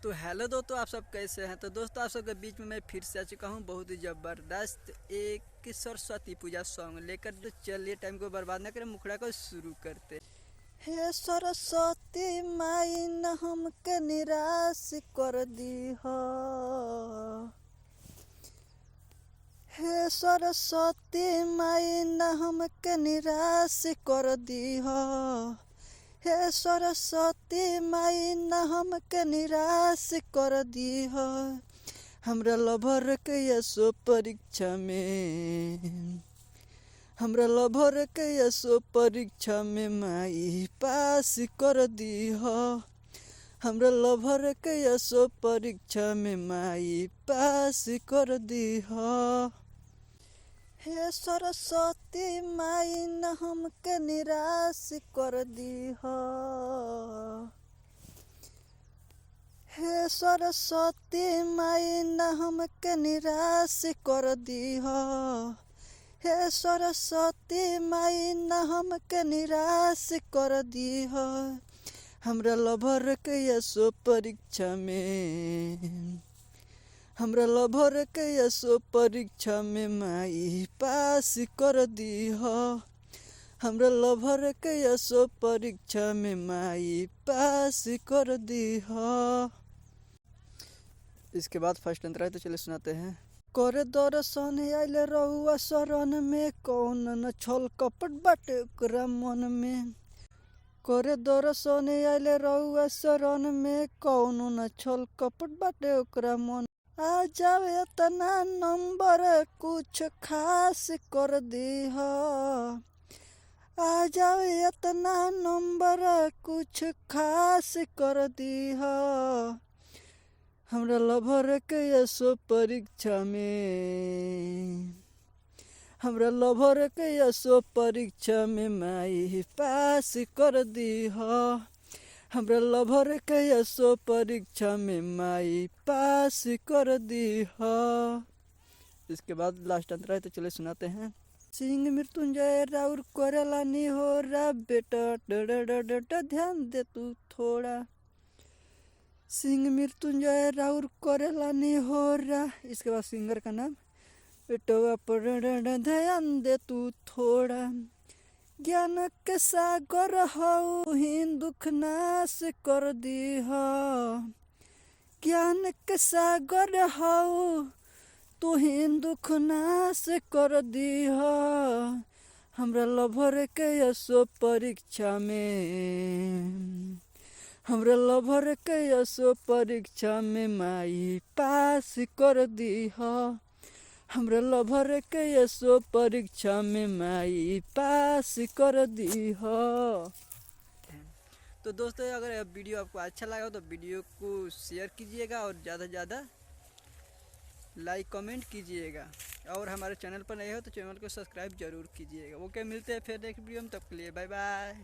तो हेलो दोस्तों, आप सब कैसे हैं। तो दोस्तों, आप सबके बीच में मैं फिर से आ चुका हूँ बहुत ही ज़बरदस्त एक सरस्वती पूजा सॉन्ग लेकर। तो चलिए टाइम को बर्बाद न करें, मुखड़ा को शुरू करते। हे सरस्वती माई न हमके निराश कर दी हो। हे सरस्वती माई न हमके निराश कर दी हो। हे सरस्वती माई न हमके निराश कर दी हो। हमरा लभर के यसो परीक्षा में, हमरा लभर के यसो परीक्षा में माई पास कर दी हो। हमरा लभर के यसो परीक्षा में माई पास कर दी हो। हे सरस्वती माई न हमके निराश कर दी हो। हे सरस्वती माई न हमके निराश कर दी हो। हे सरस्वती माई न हमके निराश कर दी हो। हमरा लभर के यसो परीक्षा में, हमरा लभर के यसो परीक्षा में माई पास कर दी हो। हमरा लभर के यसो परीक्षा में माई पास कर दी हो। इसके बाद फर्स्ट अंतरा है, तो चलिए सुनाते हैं। करे दर्शन आइले रहुआ शरण में, कौन न छल कपट बाटे ओकरा मन में। करे दर्शन आइले रहुआ शरण में, कौन न छल कपट बाटे ओकरा मन। आ जावे तना नंबर कुछ खास कर दी हो। आ जावे तना नंबर कुछ खास कर दी हो। हमरा लभर के यसो परीक्षा में, हमरा लभर के यसो परीक्षा में माई पास कर दी हो। हमरा लभर के यसो परीक्षा में माई पास कर दी हो। इसके बाद लास्ट अंतरा है, तो चले सुनाते हैं। सिंह मृत्युंजय राउर करेला निहोरा, बेटा ध्यान दे तू थोड़ा। सिंह मृत्युंजय राउर करेला निहोरा। इसके बाद सिंगर का नाम, बेटवा पर ध्यान दे तू थोड़ा। ज्ञान के सागर हो हिन दुख नाश कर दी हो। ज्ञान के सागर हो तू हिन दुख नाश कर दी हो। हमरा लभर के यसो परीक्षा में, हमरा लभर के यसो परीक्षा में माई पास कर दी हो। हमरा लभर के यसो परीक्षा में माई पास कर दी हो। तो दोस्तों, अगर वीडियो आपको अच्छा लगा हो तो वीडियो को शेयर कीजिएगा और ज़्यादा से ज़्यादा लाइक कमेंट कीजिएगा। और हमारे चैनल पर नए हो तो चैनल को सब्सक्राइब जरूर कीजिएगा। ओके, मिलते हैं फिर नेक्स्ट वीडियो में, तब के लिए बाय बाय।